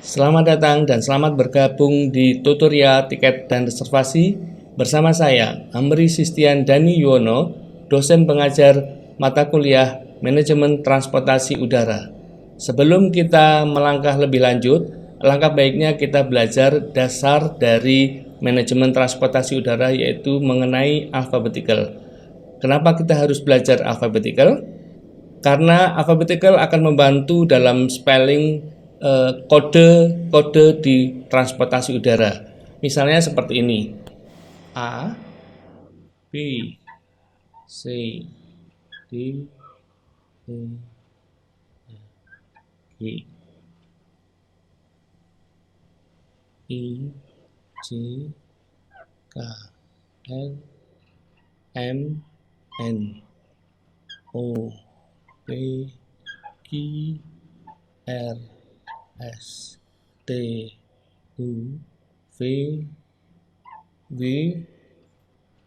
Selamat datang dan selamat bergabung di tutorial tiket dan reservasi bersama saya, Amri Sistian Dani Yuwono, dosen pengajar mata kuliah Manajemen Transportasi Udara. Sebelum kita melangkah lebih lanjut, alangkah baiknya kita belajar dasar dari manajemen transportasi udara, yaitu mengenai alphabetical. Kenapa kita harus belajar alphabetical? Karena alphabetical akan membantu dalam spelling kode-kode di transportasi udara. Misalnya seperti ini: A, B, C, D, E, G, I, J, K, L, M, N, O, P, Q, R, S, T, U, V, W,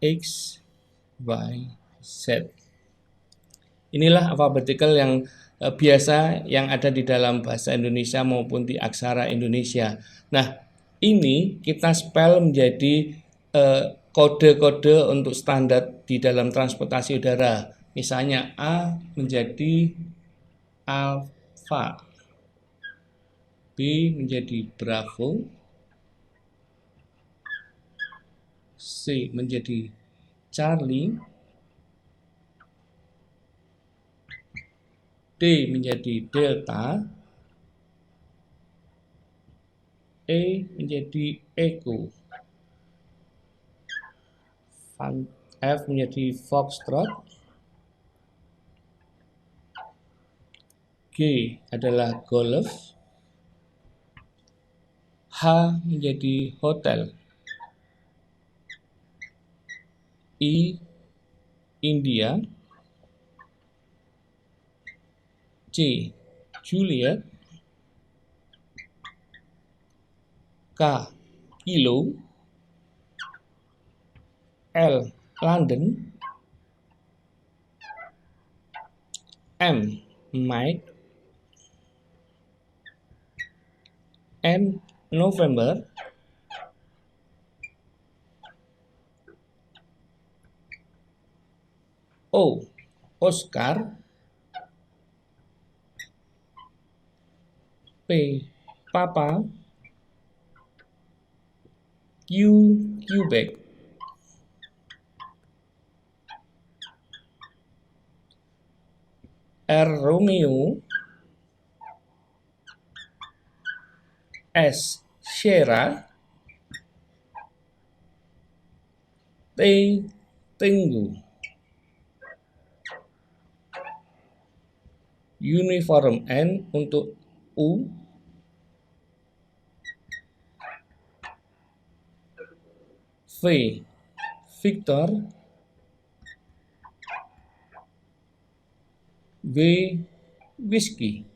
X, Y, Z. Inilah alphabetical yang biasa yang ada di dalam bahasa Indonesia maupun di aksara Indonesia. Nah, ini kita spell menjadi kode-kode untuk standar di dalam transportasi udara. Misalnya A menjadi alpha, B menjadi Bravo, C menjadi Charlie, D menjadi Delta, E menjadi Echo, F menjadi Foxtrot, G adalah Golf, H menjadi Hotel, I India, C Juliet, K Kilo, L London, M Mike, N November, O Oscar, P Papa, Q Quebec, R Romeo, S Sierra, T Tenggu, uniform N untuk U, V Victor, W Whiskey,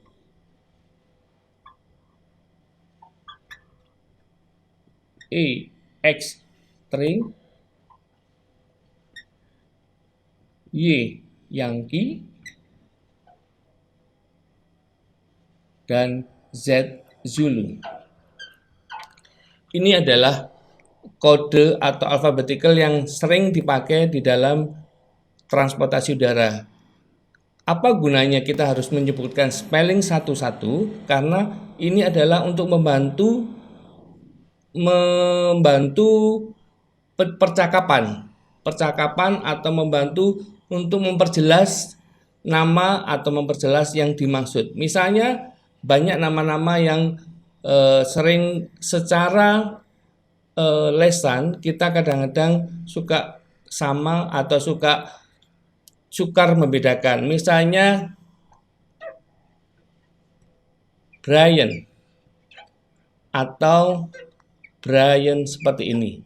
E X-Ray, Y Yankee, dan Z Zulu. Ini adalah kode atau alphabetical yang sering dipakai di dalam transportasi udara. Apa gunanya kita harus menyebutkan spelling satu-satu? Karena ini adalah untuk membantu percakapan atau membantu untuk memperjelas nama atau memperjelas yang dimaksud. Misalnya banyak nama-nama yang sering secara lesan kita kadang-kadang suka sama atau sukar membedakan. Misalnya Brian atau Brian seperti ini.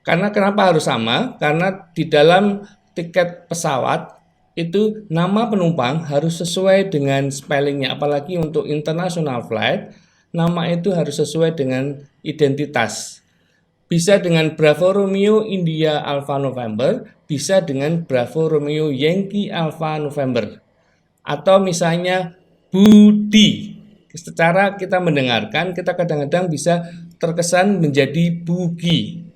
Karena kenapa harus sama? Karena di dalam tiket pesawat itu nama penumpang harus sesuai dengan spellingnya, apalagi untuk international flight, nama itu harus sesuai dengan identitas. Bisa dengan Bravo Romeo India Alpha November, bisa dengan Bravo Romeo Yankee Alpha November. Atau misalnya Budi. Secara kita mendengarkan, kita kadang-kadang bisa terkesan menjadi Bugi.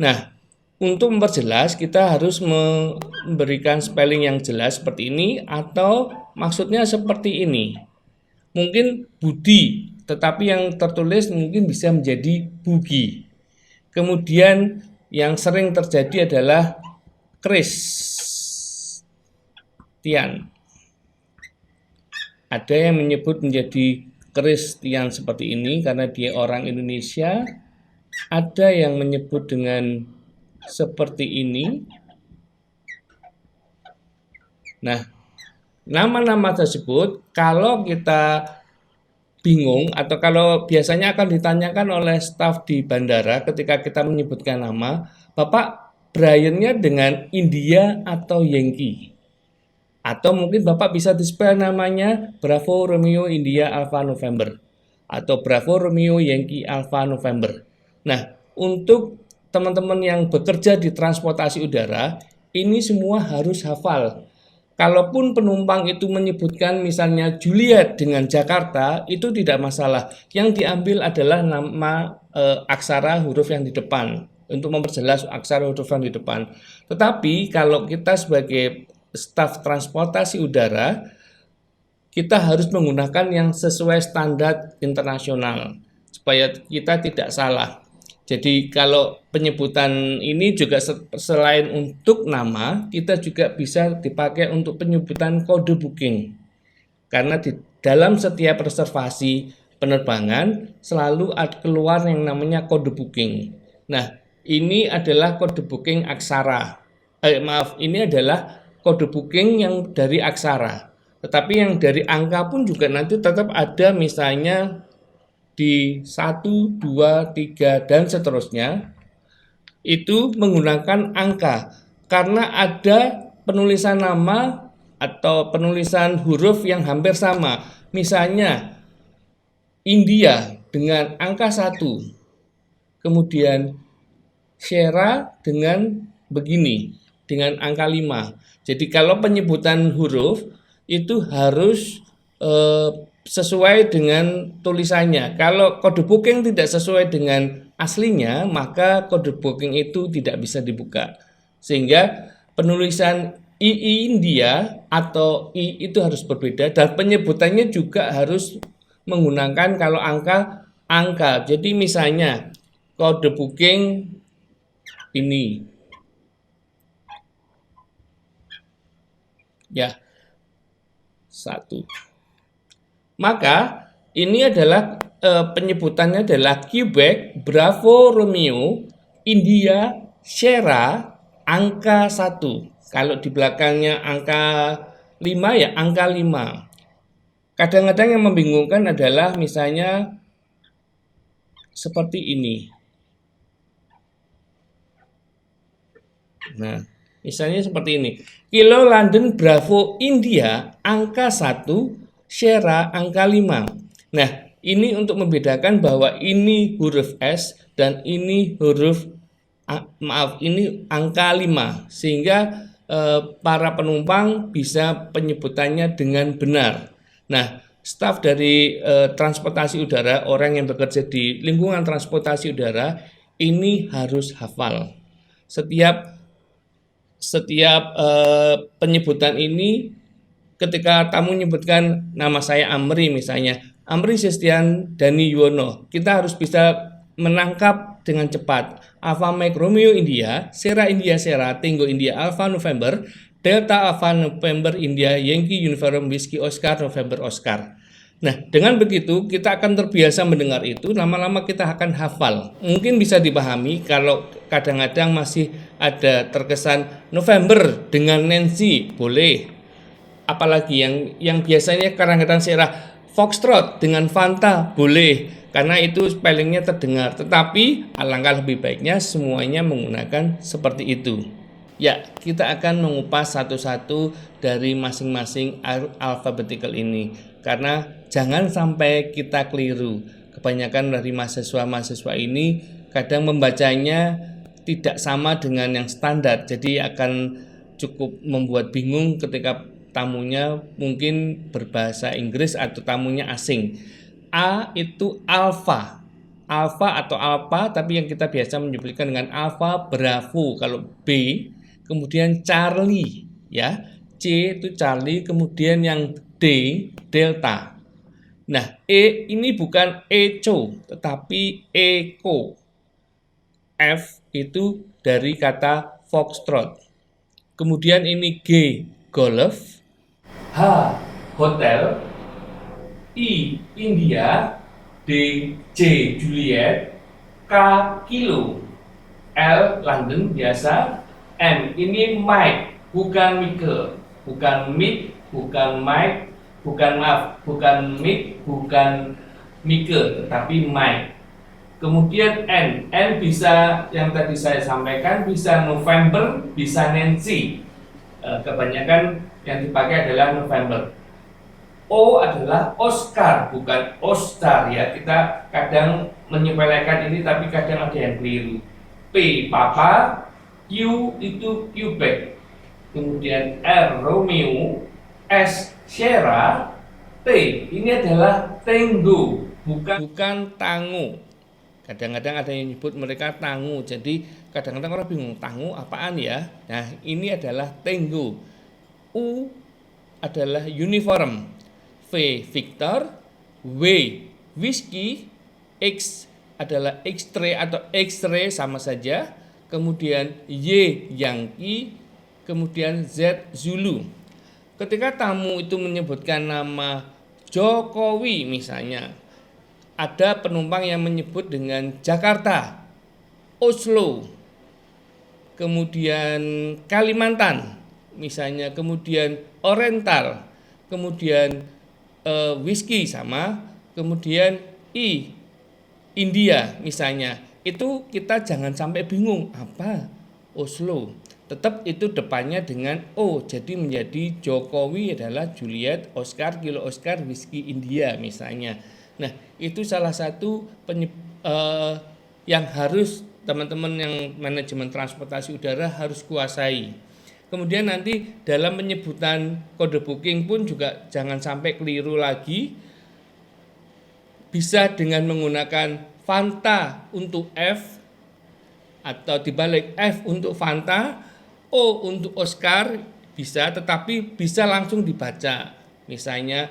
Nah, untuk memperjelas kita harus memberikan spelling yang jelas seperti ini atau maksudnya seperti ini. Mungkin Budi, tetapi yang tertulis mungkin bisa menjadi Bugi. Kemudian yang sering terjadi adalah Christian. Ada yang menyebut menjadi Christian seperti ini karena dia orang Indonesia. Ada yang menyebut dengan seperti ini. Nah, nama-nama tersebut kalau kita bingung atau kalau biasanya akan ditanyakan oleh staf di bandara ketika kita menyebutkan nama, Bapak Brian-nya dengan India atau Yankee? Atau mungkin Bapak bisa di-spell namanya Bravo Romeo India Alpha November atau Bravo Romeo Yankee Alpha November. Nah, untuk teman-teman yang bekerja di transportasi udara, ini semua harus hafal. Kalaupun penumpang itu menyebutkan misalnya Juliet dengan Jakarta, itu tidak masalah. Yang diambil adalah nama aksara huruf yang di depan untuk memperjelas aksara huruf yang di depan. Tetapi kalau kita sebagai staf transportasi udara, kita harus menggunakan yang sesuai standar internasional supaya kita tidak salah. Jadi kalau penyebutan ini juga selain untuk nama, kita juga bisa dipakai untuk penyebutan kode booking. Karena di dalam setiap reservasi penerbangan selalu keluar yang namanya kode booking. Nah, ini adalah kode booking aksara. Ini adalah kode booking yang dari aksara. Tetapi yang dari angka pun juga nanti tetap ada, misalnya di 1, 2, 3, dan seterusnya itu menggunakan angka. Karena ada penulisan nama atau penulisan huruf yang hampir sama. Misalnya India dengan angka 1. Kemudian Sierra dengan begini, dengan angka 5. Jadi kalau penyebutan huruf itu harus sesuai dengan tulisannya. Kalau kode booking tidak sesuai dengan aslinya, maka kode booking itu tidak bisa dibuka. Sehingga penulisan I India atau I itu harus berbeda dan penyebutannya juga harus menggunakan kalau angka. Jadi misalnya kode booking ini. Ya. 1. Maka ini adalah penyebutannya adalah Quebec Bravo Romeo India Sierra angka 1. Kalau di belakangnya angka 5 ya angka 5. Kadang-kadang yang membingungkan adalah misalnya seperti ini. Nah, misalnya seperti ini. Kilo London Bravo India angka 1, Sierra angka 5. Nah, ini untuk membedakan bahwa ini huruf S dan ini ini angka 5. Sehingga para penumpang bisa penyebutannya dengan benar. Nah, staf dari transportasi udara, orang yang bekerja di lingkungan transportasi udara, ini harus hafal. Setiap penyebutan ini, ketika tamu menyebutkan nama saya Amri misalnya, Amri Sistian Dani Yuwono, kita harus bisa menangkap dengan cepat. Alpha Mike Romeo India, Sierra India Sierra, Tango India Alpha November, Delta Alpha November India, Yankee Uniform Whiskey Oscar November Oscar. Nah, dengan begitu kita akan terbiasa mendengar itu, lama-lama kita akan hafal. Mungkin bisa dipahami kalau kadang-kadang masih ada terkesan November dengan Nancy, boleh. Apalagi yang biasanya kadang-kadang Sierra Foxtrot dengan Fanta, boleh. Karena itu spellingnya terdengar. Tetapi alangkah lebih baiknya semuanya menggunakan seperti itu. Ya, kita akan mengupas satu-satu dari masing-masing alphabetical ini. Karena jangan sampai kita keliru. Kebanyakan dari mahasiswa-mahasiswa ini kadang membacanya tidak sama dengan yang standar. Jadi akan cukup membuat bingung ketika tamunya mungkin berbahasa Inggris atau tamunya asing. A itu alfa. Alfa atau alpha, tapi yang kita biasa menyebutkan dengan alfa Bravo kalau B. Kemudian Charlie, ya. C itu Charlie, kemudian yang D Delta. Nah, E ini bukan echo, tetapi echo. F itu dari kata foxtrot. Kemudian ini G golf, H hotel, I India, D J Juliet, K kilo, L London biasa, M ini Mike, bukan Michael, bukan Mick, bukan Mike, bukan Mick, bukan Mike, tetapi Mike. Kemudian N bisa yang tadi saya sampaikan, bisa November, bisa Nancy. Kebanyakan yang dipakai adalah November. O adalah Oscar, bukan Oscar ya. Kita kadang menyepelekan ini, tapi kadang ada yang keliru. P Papa, Q itu Quebec. Kemudian R Romeo, S Sierra, T ini adalah Tango, bukan Tango. Kadang-kadang ada yang nyebut mereka Tango, jadi kadang-kadang orang bingung Tango apaan ya. Nah, ini adalah Tango. U adalah uniform, V Victor, W whiskey, X adalah X-ray atau X-ray sama saja, kemudian Y Yankee, kemudian Z Zulu. Ketika tamu itu menyebutkan nama Jokowi misalnya, ada penumpang yang menyebut dengan Jakarta, Oslo, kemudian Kalimantan misalnya, kemudian Oriental, kemudian whisky sama, kemudian India misalnya. Itu kita jangan sampai bingung apa Oslo. Tetap itu depannya dengan O, jadi menjadi Jokowi adalah Juliet, Oscar, Kilo Oscar, whisky India misalnya. Nah, itu salah satu yang harus teman-teman yang manajemen transportasi udara harus kuasai. Kemudian nanti dalam penyebutan kode booking pun juga jangan sampai keliru lagi. Bisa dengan menggunakan Fanta untuk F, atau dibalik F untuk Fanta, O untuk Oscar bisa, tetapi bisa langsung dibaca. Misalnya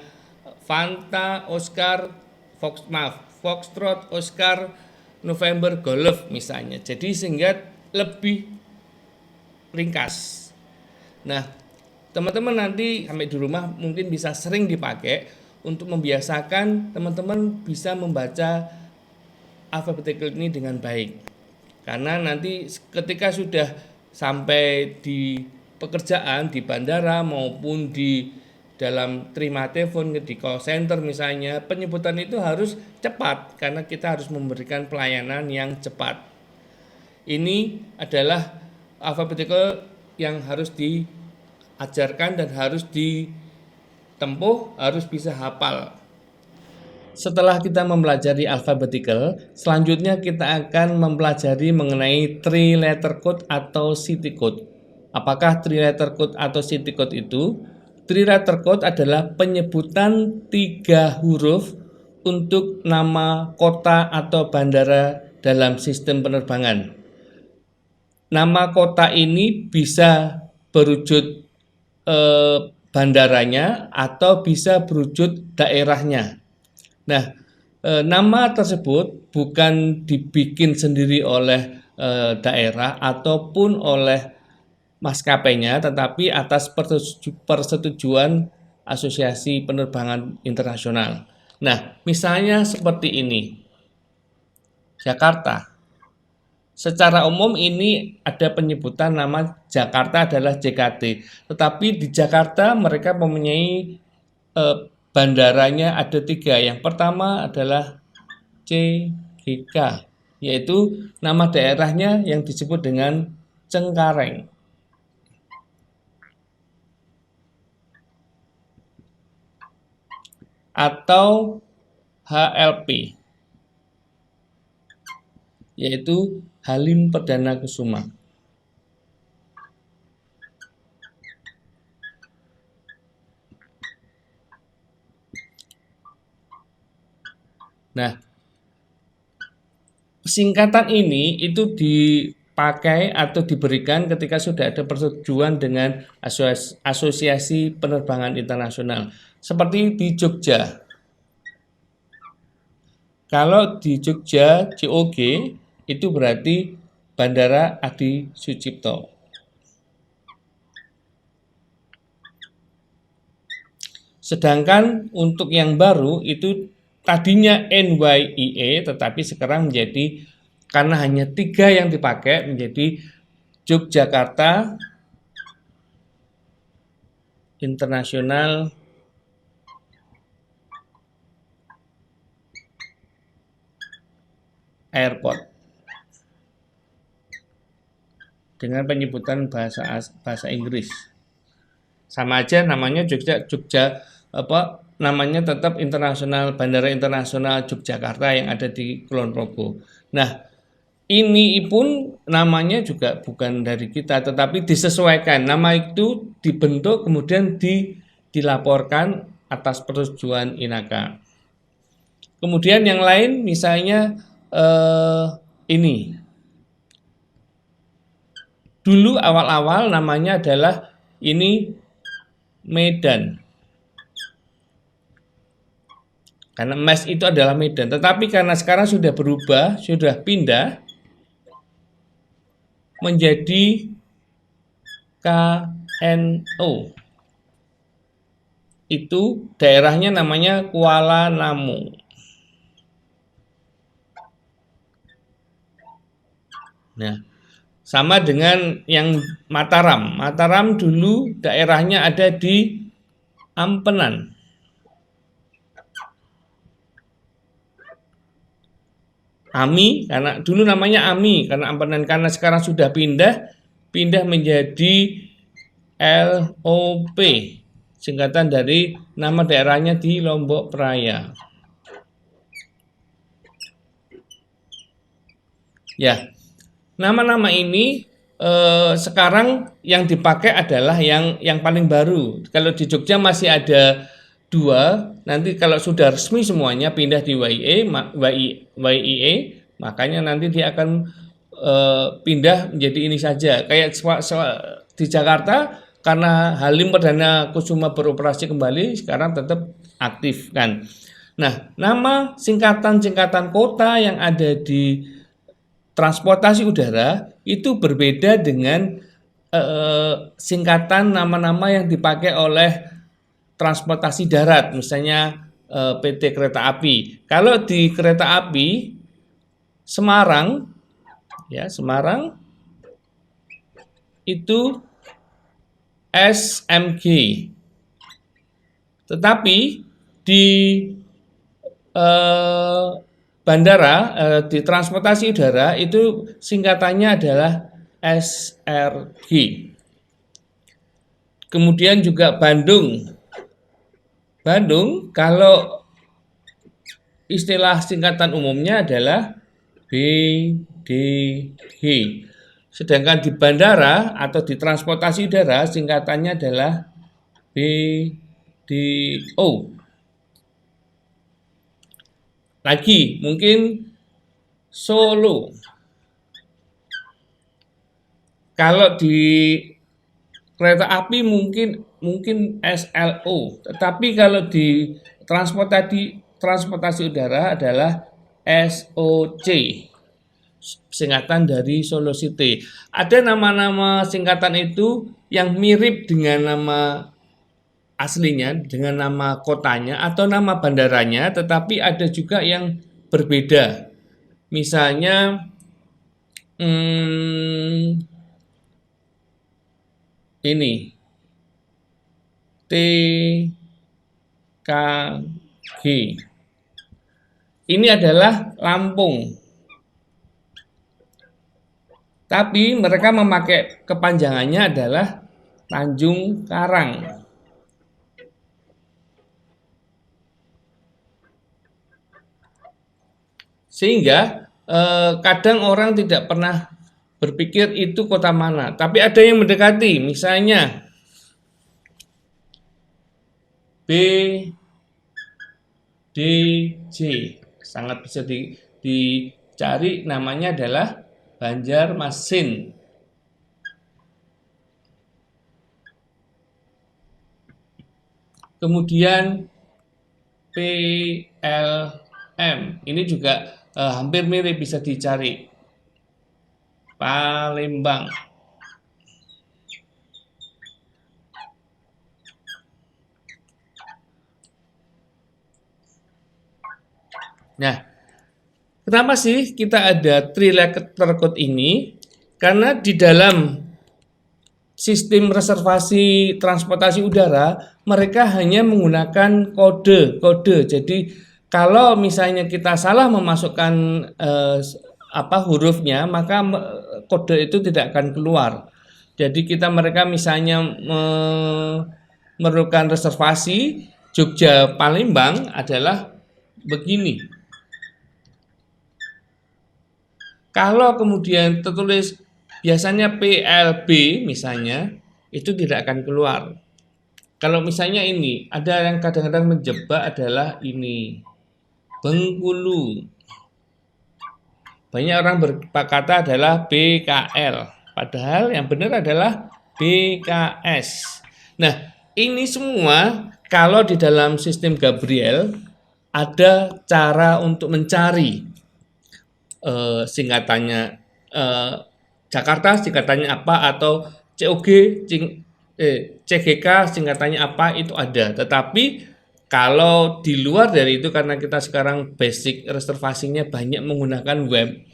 Fanta Oscar Foxtrot Oscar November Golf misalnya. Jadi sehingga lebih ringkas. Nah, teman-teman nanti sampai di rumah mungkin bisa sering dipakai untuk membiasakan teman-teman bisa membaca alfabetical ini dengan baik. Karena nanti ketika sudah sampai di pekerjaan di bandara maupun di dalam terima telepon di call center misalnya, penyebutan itu harus cepat karena kita harus memberikan pelayanan yang cepat. Ini adalah alfabetical yang harus diajarkan dan harus ditempuh, harus bisa hafal. Setelah kita mempelajari alfabetical, selanjutnya kita akan mempelajari mengenai 3 letter code atau city code. Apakah 3 letter code atau city code itu? 3 letter code adalah penyebutan 3 huruf untuk nama kota atau bandara dalam sistem penerbangan. Nama kota ini bisa berwujud bandaranya atau bisa berwujud daerahnya. Nah, nama tersebut bukan dibikin sendiri oleh daerah ataupun oleh maskapainya, tetapi atas persetujuan Asosiasi Penerbangan Internasional. Nah, misalnya seperti ini, Jakarta. Secara umum ini ada penyebutan nama Jakarta adalah JKT, tetapi di Jakarta mereka mempunyai bandaranya ada 3. Yang pertama adalah CGK, yaitu nama daerahnya yang disebut dengan Cengkareng. Atau HLP, yaitu Halim Perdana Kusuma. Nah, singkatan ini itu dipakai atau diberikan ketika sudah ada persetujuan dengan asosiasi penerbangan internasional. Seperti di Jogja. Kalau di Jogja, JOG, itu berarti Bandara Adi Sucipto. Sedangkan untuk yang baru itu tadinya NYIE, tetapi sekarang menjadi, karena hanya 3 yang dipakai, menjadi Yogyakarta International Airport dengan penyebutan bahasa Inggris. Sama aja namanya namanya tetap Bandara Internasional Yogyakarta yang ada di Kulon Progo. Nah, ini pun namanya juga bukan dari kita, tetapi disesuaikan. Nama itu dibentuk kemudian dilaporkan atas persetujuan INAKA. Kemudian yang lain misalnya ini. Dulu awal-awal namanya adalah ini Medan. Karena MES itu adalah Medan. Tetapi karena sekarang sudah berubah, sudah pindah menjadi KNO. Itu daerahnya namanya Kuala Namu. Nah, sama dengan yang Mataram. Mataram dulu daerahnya ada di Ampenan. AMI, karena dulu namanya AMI, karena Ampenan, karena sekarang sudah pindah menjadi LOP, singkatan dari nama daerahnya di Lombok Praya. Ya, nama-nama ini sekarang yang dipakai adalah yang paling baru. Kalau di Jogja masih ada 2, nanti kalau sudah resmi semuanya pindah di YIE, makanya nanti dia akan pindah menjadi ini saja. Kayak di Jakarta, karena Halim Perdana Kusuma beroperasi kembali, sekarang tetap aktif kan. Nah, nama singkatan-singkatan kota yang ada di transportasi udara itu berbeda dengan singkatan nama-nama yang dipakai oleh transportasi darat, misalnya PT Kereta Api. Kalau di kereta api Semarang, ya Semarang itu SMG. Tetapi di bandara, di transportasi udara itu singkatannya adalah SRG. Kemudian juga Bandung. Bandung kalau istilah singkatan umumnya adalah BDG. Sedangkan di bandara atau di transportasi udara singkatannya adalah BDO. Lagi mungkin Solo. Kalau di kereta api mungkin SLO, tetapi kalau di transportasi udara adalah SOC, singkatan dari Solo City. Ada nama-nama singkatan itu yang mirip dengan nama aslinya, dengan nama kotanya atau nama bandaranya, tetapi ada juga yang berbeda. Misalnya ini TKG. Ini adalah Lampung. Tapi mereka memakai kepanjangannya adalah Tanjung Karang. Sehingga kadang orang tidak pernah berpikir itu kota mana. Tapi ada yang mendekati, misalnya BDJ, sangat bisa dicari, namanya adalah Banjarmasin. Kemudian PLM ini juga hampir mirip, bisa dicari, Palembang. Nah, kenapa sih kita ada three-letter code ini? Karena di dalam sistem reservasi transportasi udara, mereka hanya menggunakan kode. Jadi kalau misalnya kita salah memasukkan hurufnya, maka kode itu tidak akan keluar. Jadi mereka misalnya memerlukan reservasi Jogja Palembang adalah begini. Kalau kemudian tertulis biasanya PLB misalnya, itu tidak akan keluar. Kalau misalnya ini, ada yang kadang-kadang menjebak adalah ini, Bengkulu. Banyak orang berkata adalah BKL, padahal yang benar adalah BKS. Nah, ini semua kalau di dalam sistem Gabriel ada cara untuk mencari singkatannya Jakarta singkatannya apa, atau CGK singkatannya apa, itu ada. Tetapi kalau di luar dari itu, karena kita sekarang basic reservasinya banyak menggunakan web,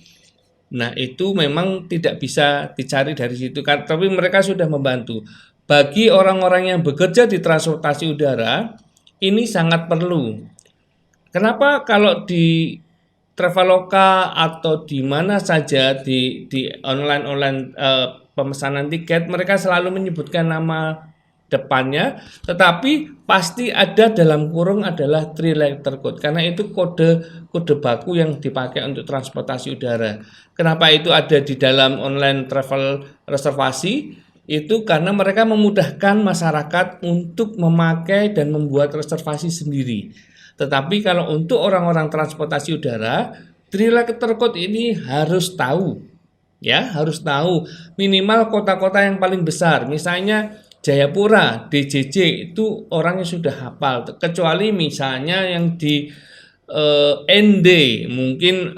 nah itu memang tidak bisa dicari dari situ. Tapi mereka sudah membantu. Bagi orang-orang yang bekerja di transportasi udara, ini sangat perlu. Kenapa? Kalau di Traveloka atau di mana saja di online pemesanan tiket, mereka selalu menyebutkan nama depannya, tetapi pasti ada dalam kurung adalah three-letter code, karena itu kode baku yang dipakai untuk transportasi udara. Kenapa itu ada di dalam online travel reservasi? Itu karena mereka memudahkan masyarakat untuk memakai dan membuat reservasi sendiri. Tetapi kalau untuk orang-orang transportasi udara, three-letter code ini harus tahu, ya, harus tahu minimal kota-kota yang paling besar. Misalnya Jayapura, DJJ itu orangnya sudah hafal. Kecuali misalnya yang di ND, mungkin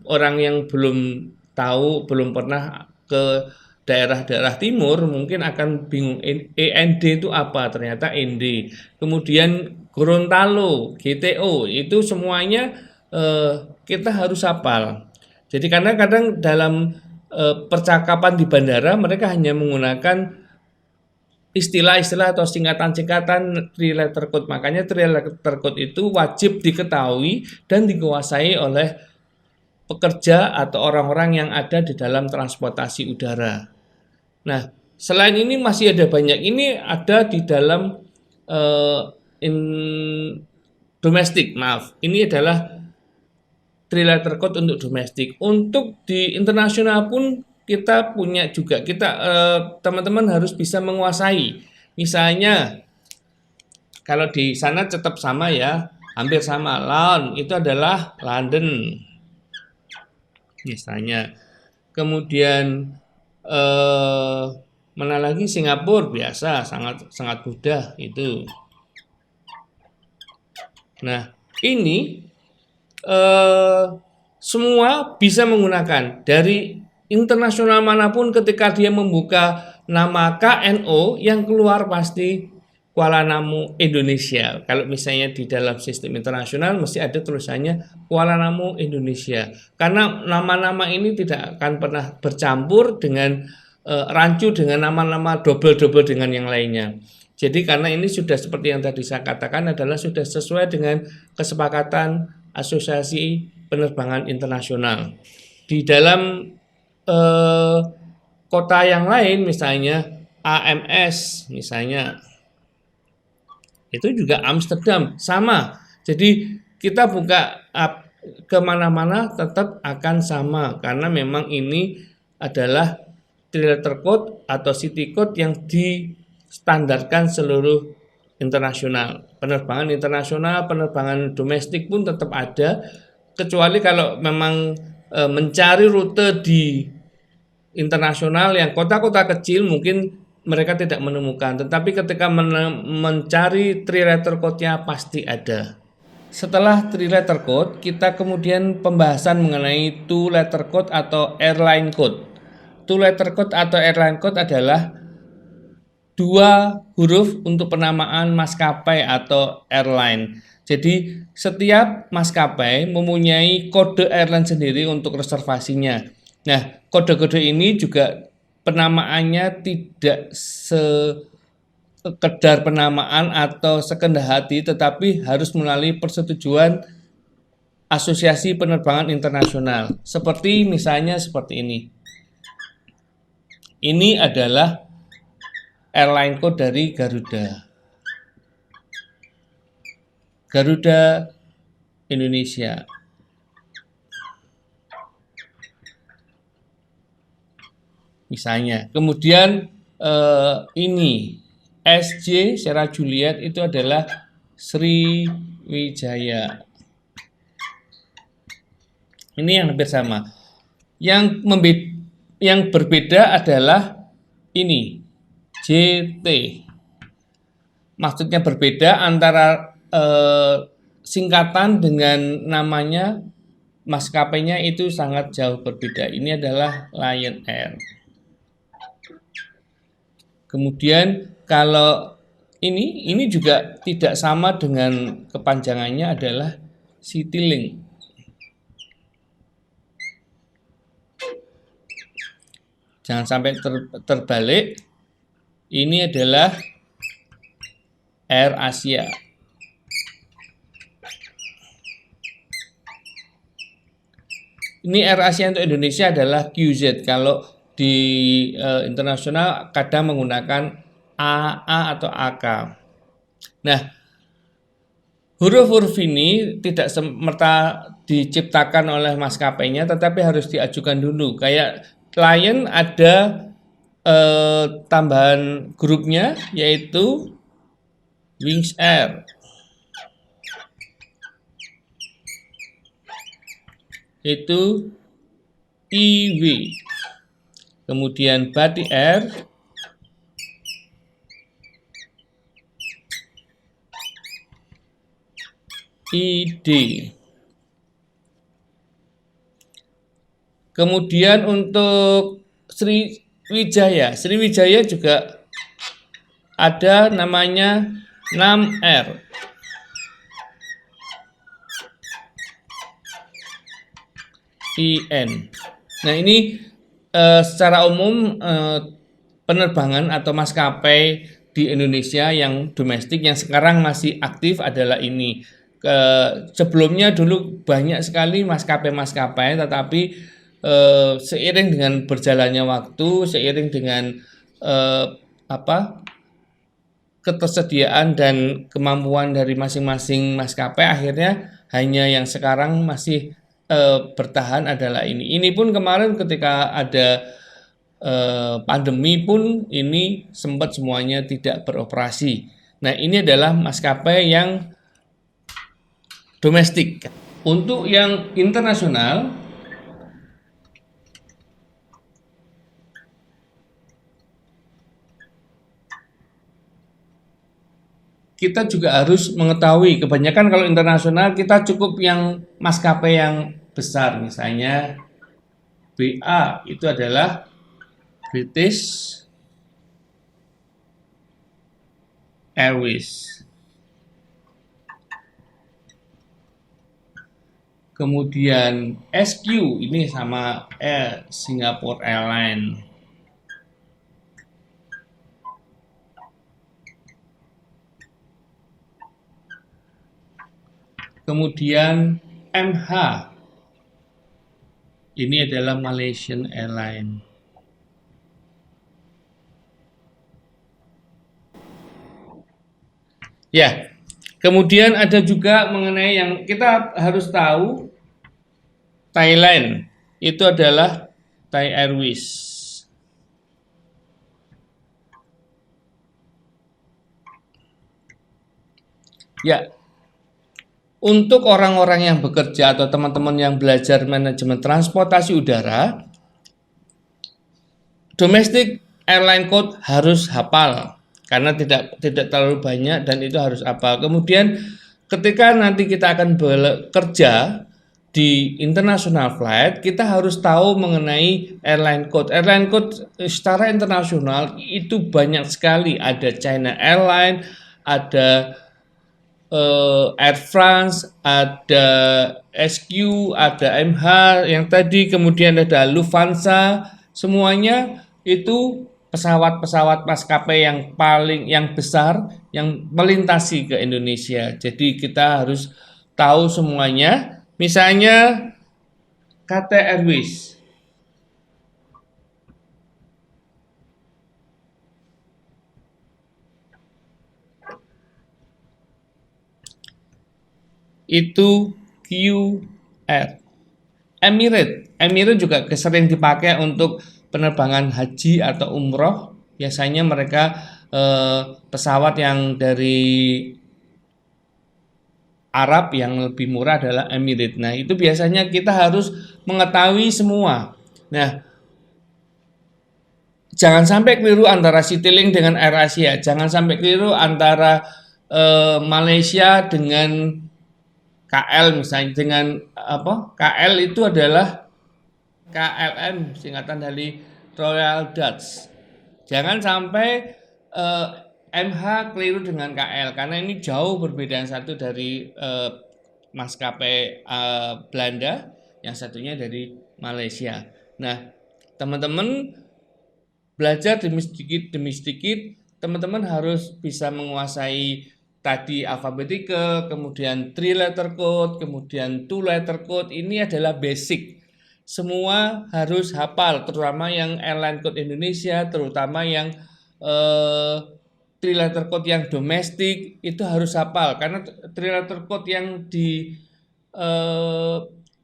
orang yang belum tahu, belum pernah ke daerah-daerah timur mungkin akan bingung END itu apa, ternyata ND. Kemudian Gorontalo, GTO, itu semuanya kita harus hafal. Jadi karena kadang dalam percakapan di bandara mereka hanya menggunakan istilah-istilah atau singkatan-singkatan three-letter code. Makanya three-letter code itu wajib diketahui dan dikuasai oleh pekerja atau orang-orang yang ada di dalam transportasi udara. Nah, selain ini masih ada banyak. Ini ada di dalam domestik, maaf. Ini adalah three-letter code untuk domestik. Untuk di internasional pun kita punya juga. Teman-teman harus bisa menguasai. Misalnya, kalau di sana tetap sama ya, hampir sama. London itu adalah London, misalnya. Kemudian mana lagi, Singapura biasa, sangat mudah itu. Nah, ini semua bisa menggunakan dari internasional manapun. Ketika dia membuka nama KNO, yang keluar pasti Kuala Namu Indonesia. Kalau misalnya di dalam sistem internasional mesti ada tulisannya Kuala Namu Indonesia. Karena nama-nama ini tidak akan pernah bercampur dengan rancu dengan nama-nama double-double dengan yang lainnya. Jadi karena ini sudah seperti yang tadi saya katakan, adalah sudah sesuai dengan kesepakatan Asosiasi Penerbangan Internasional. Di dalam kota yang lain, misalnya AMS, misalnya itu juga Amsterdam, sama. Jadi kita buka kemana-mana tetap akan sama, karena memang ini adalah three-letter code atau city code yang distandarkan seluruh internasional. Penerbangan internasional, penerbangan domestik pun tetap ada. kecuali kalau memang mencari rute di internasional yang kota-kota kecil mungkin mereka tidak menemukan, tetapi ketika mencari three letter code-nya pasti ada. Setelah three letter code, kita kemudian pembahasan mengenai two letter code atau airline code. Two letter code atau airline code adalah dua huruf untuk penamaan maskapai atau airline. Jadi setiap maskapai mempunyai kode airline sendiri untuk reservasinya. Nah, kode-kode ini juga penamaannya tidak sekedar penamaan atau sekendah hati, tetapi harus melalui persetujuan Asosiasi Penerbangan Internasional. Seperti misalnya seperti ini. Ini adalah airline code dari Garuda. Garuda Indonesia. Misalnya. Kemudian ini SJ Sierra Juliet itu adalah Sriwijaya. Ini yang hampir sama. Yang berbeda adalah ini JT. Maksudnya berbeda antara singkatan dengan namanya maskapainya itu sangat jauh berbeda. Ini adalah Lion Air. Kemudian kalau ini juga tidak sama dengan kepanjangannya adalah Citylink. Jangan sampai terbalik. Ini adalah Air Asia. Ini Air Asia untuk Indonesia adalah QZ. Kalau di internasional kadang menggunakan AA atau AK. Nah, huruf-huruf ini tidak semerta diciptakan oleh maskapainya, tetapi harus diajukan dulu. Kayak Lion ada tambahan grupnya yaitu Wings Air. Itu IW. Kemudian Batik Air ID. Kemudian untuk Sriwijaya juga ada namanya NAM Air. IN. Nah, ini secara umum penerbangan atau maskapai di Indonesia yang domestik yang sekarang masih aktif adalah ini. Sebelumnya dulu banyak sekali maskapai-maskapai, tetapi seiring dengan berjalannya waktu, seiring dengan ketersediaan dan kemampuan dari masing-masing maskapai, akhirnya hanya yang sekarang masih bertahan adalah ini. Ini pun kemarin ketika ada pandemi pun ini sempat semuanya tidak beroperasi. Nah, ini adalah maskapai yang domestik. Untuk yang internasional, kita juga harus mengetahui, kebanyakan kalau internasional kita cukup yang maskapai yang besar, misalnya BA itu adalah British Airways. Kemudian SQ ini sama Singapore Airlines. Kemudian MH ini adalah Malaysian Airlines. Ya, kemudian ada juga mengenai yang kita harus tahu, Thailand itu adalah Thai Airways. Ya, Untuk orang-orang yang bekerja atau teman-teman yang belajar manajemen transportasi udara, domestic airline code harus hafal karena tidak terlalu banyak dan itu harus hafal. Kemudian ketika nanti kita akan bekerja di international flight, kita harus tahu mengenai airline code. Airline code secara internasional itu banyak sekali. Ada China Airline, ada Air France, ada SQ, ada MH yang tadi, kemudian ada Lufthansa, semuanya itu pesawat-pesawat maskapai yang besar yang melintasi ke Indonesia. Jadi kita harus tahu semuanya. Misalnya KT Airways. Itu QR. Emirates juga sering dipakai untuk penerbangan haji atau umroh. Biasanya mereka pesawat yang dari Arab yang lebih murah adalah Emirates. Nah, itu biasanya kita harus mengetahui semua. Nah, jangan sampai keliru antara Citylink dengan AirAsia. Jangan sampai keliru antara Malaysia dengan KL misalnya, dengan apa? KL itu adalah KLM, singkatan dari Royal Dutch. Jangan sampai MH keliru dengan KL karena ini jauh berbeda. Yang satu dari maskapai Belanda, yang satunya dari Malaysia. Nah, teman-teman belajar demi sedikit, teman-teman harus bisa menguasai tadi alphabetical, kemudian 3 letter code, kemudian 2 letter code. Ini adalah basic. Semua harus hafal, terutama yang airline code Indonesia, terutama yang 3 letter code yang domestik itu harus hafal karena 3 letter code yang di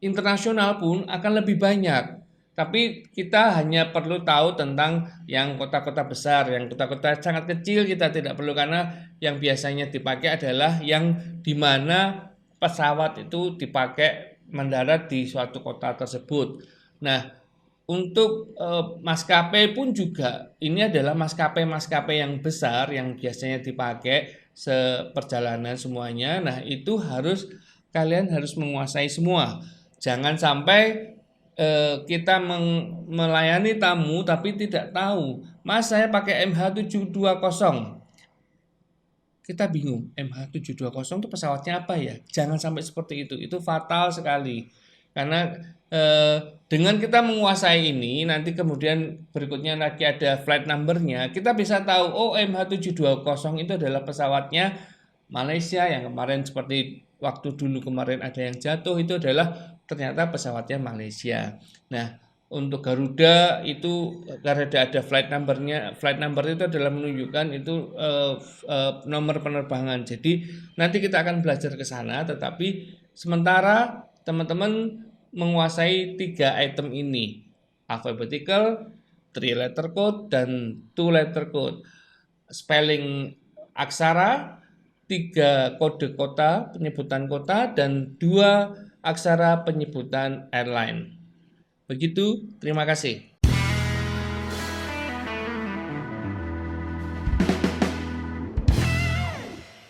internasional pun akan lebih banyak. Tapi kita hanya perlu tahu tentang yang kota-kota besar, yang kota-kota sangat kecil kita tidak perlu karena yang biasanya dipakai adalah yang di mana pesawat itu dipakai mendarat di suatu kota tersebut. Nah, untuk maskapai pun juga ini adalah maskapai-maskapai yang besar yang biasanya dipakai seperjalanan semuanya. Nah, itu kalian harus menguasai semua. Jangan sampai kita melayani tamu tapi tidak tahu. Mas, saya pakai MH720. Kita bingung, MH720 itu pesawatnya apa ya? Jangan sampai seperti itu. Itu fatal sekali. Karena dengan kita menguasai ini, nanti kemudian berikutnya lagi ada flight numbernya, kita bisa tahu, oh MH720 itu adalah pesawatnya Malaysia yang kemarin seperti waktu dulu kemarin ada yang jatuh, itu adalah ternyata pesawatnya Malaysia. Nah, untuk Garuda itu karena ada flight number itu adalah menunjukkan itu nomor penerbangan. Jadi nanti kita akan belajar ke sana, tetapi sementara teman-teman menguasai 3 item ini, alphabetical, 3 letter code, dan 2 letter code. Spelling aksara, 3 kode kota, penyebutan kota, dan 2 aksara penyebutan airline. Begitu, terima kasih.